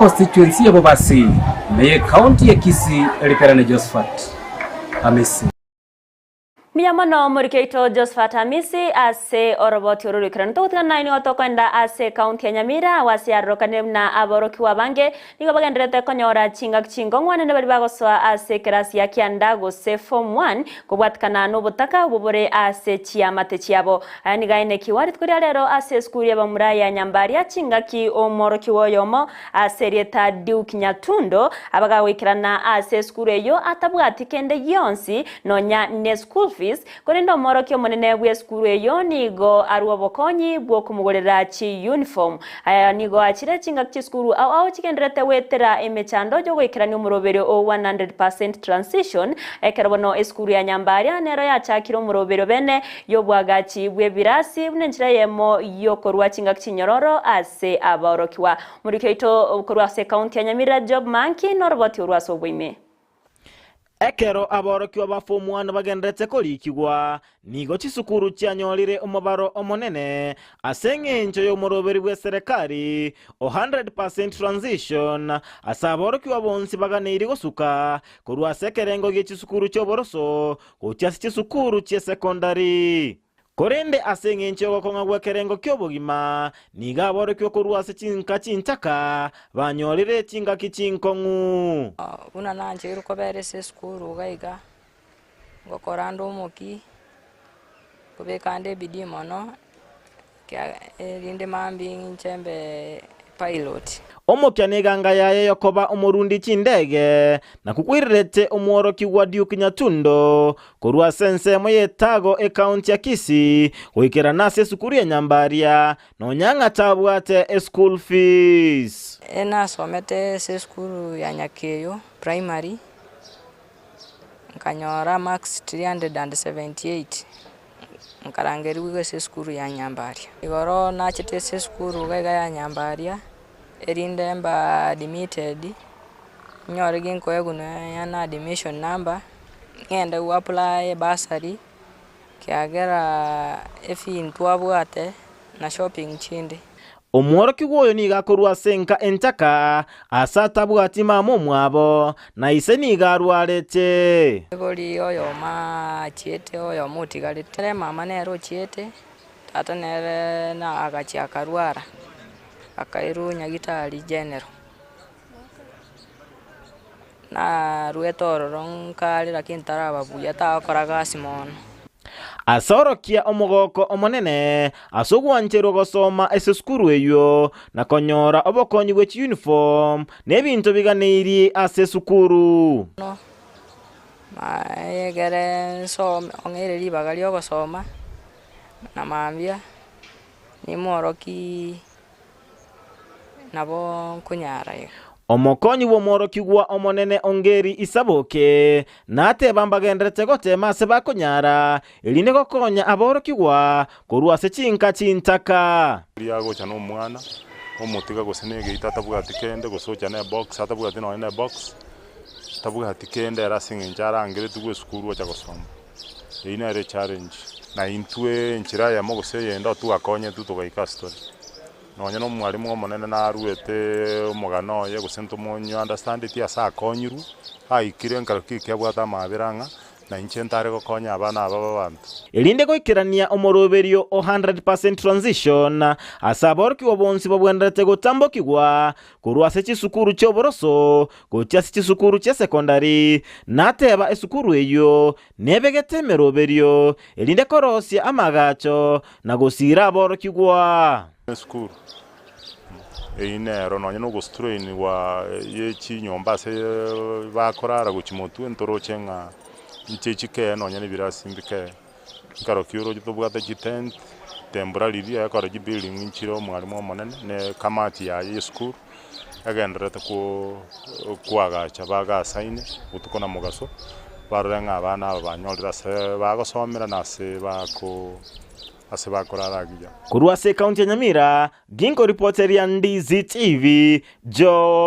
Constituency ya Gusii, Nyambaria County ya Kisii, Eliperane Josephat Hamisi. Miyamano murikeito Josephat Hamisi ase oroboti ururikirana tugutigana ini otokwenda ase county ya Nyamira wasiarokane na aboroki wabange nigo bagenderete konyora chingo ngwane ne bari bagoswa ase class ya kianda gose form 1 kubwatikana n'ubutaka ububure ase chiamate chiabo ani gaine kiwari twiri rero ase school ya bamuraya Nyambaria chingaki omoroki woyomo ase rieta Duke Nyatundo abagawikirana ase school eyo atabwatikende yonsi nonya ne school Korindo moroki omonene bwe skuru eyo nigo aruo bokonyi bwo kumugorera chi uniform aya nigo achire chinga chi skuru au chigenderete wetera emechando jo gwikirani umurobero o 100% transition ekerbono skuru ya Nyambaria nero ya chakiro umurobero bene yo bwagachi bwe birasi bunenjira yemo yo korwa chinga chinyororo ase aborokiwa murikeito korwa se county ya Nyamira job manki norboti urwaso bwime Ekero aborokiwa ba form 1 bagendetse kolikigwa nigo chisukuru cyanyorire umubaro omonene asengenjo yo muroberi bwe serikali 100% transition asaborokiwa bonsi baganiri gosuka korwa sekerengo gichisukuru cyo boroso kutyasi chisukuru cye secondary Korende asengencho gokonga gwekerengo kyobugima niga aborokiwa korwa se chinka chintaka banyorire chinga kichinkongu una nanje iruko berese skuru gaiga gokorando umuki kubekande bidimono kya rinde mambi nchembe pilot Omokya neganga yaye yokoba omurundi chindege na kukwirete omworoki wa Duke Nyatundo korwa sense moyetago county ya Kisii wikera nase sukuru ya Nyambaria nonyanga tabwate school fees ena somete se skuru ya Nyakeyo primary nkanyora max 378 nkarangeri wiga se skuru ya Nyambaria igoro nachete se skuru gaiga ya Nyambaria erinde mba admitted nyore ginko yeguna yana admission number ngenda u apply bursary kiagera efi ntwabwate na shopping chinde Omworoki gwoyo niga korwa senka entaka asata bwati mamo mwabo na ise niga arwarete goli oyo ma chiete oyo mutigalite mama nero chiete tata nere na agachi akarwara akairu nyagitari general na ruetoro nkari lakini taraba buya ta koraga simono asorokia omogoko omonene asogwanchero gosoma ese skuru eyo na konyora obokonyi bwe uniform nebinto biganiri ase skuru no maegere so ongere libagali ogosoma na mambia ni moroki nabo kunyara yo Omokonyi wo moroki gwa omonene ongeri isaboke nate bambagendrete gotema se bakunyara iline gokonya aboroki gwa korwa se chinka chintaka yago cyane umwana omutiga gosenege itatabwati kende gosocha na box atabwati no na box tabwati kende rasinga njara angere tugwe skuru cha gosoma ina re challenge na intwe nchira ya mogose yenda tu akonye tu togaika story Nonya no mwalimu omonene na aruete omugano ye gusento monyo understand it asa akonyiru aikire nkaroki kyabwata mabiranga na inchentare gokonya abana aba bantu Elinde goikirania omoroberio 100% transition asaboroki wobonsi babwendete gotambokigwa kurwa se chisukuru cyoboroso gotyasi chisukuru cye secondary nateba esukuru eyo nebegete meroberio elinde korosia amagacho na gosira aboroki gwa skuru einero nonya no gostrain wa ye chinyomba se bakorara guchimotu entorochenga nchechike nonya ne birasimbike nkaro kiuro gitobwata gitent temporary ya karo gibuilding nchiro mwalimu omonene ne kamati ya school agendrete kuagacha baga sign utukona mugaso barenga abana abanyorira se bagosomera nase bako asebakoraragia kurwa se county ya Nyamira ginko reporter ya Ndizi TV job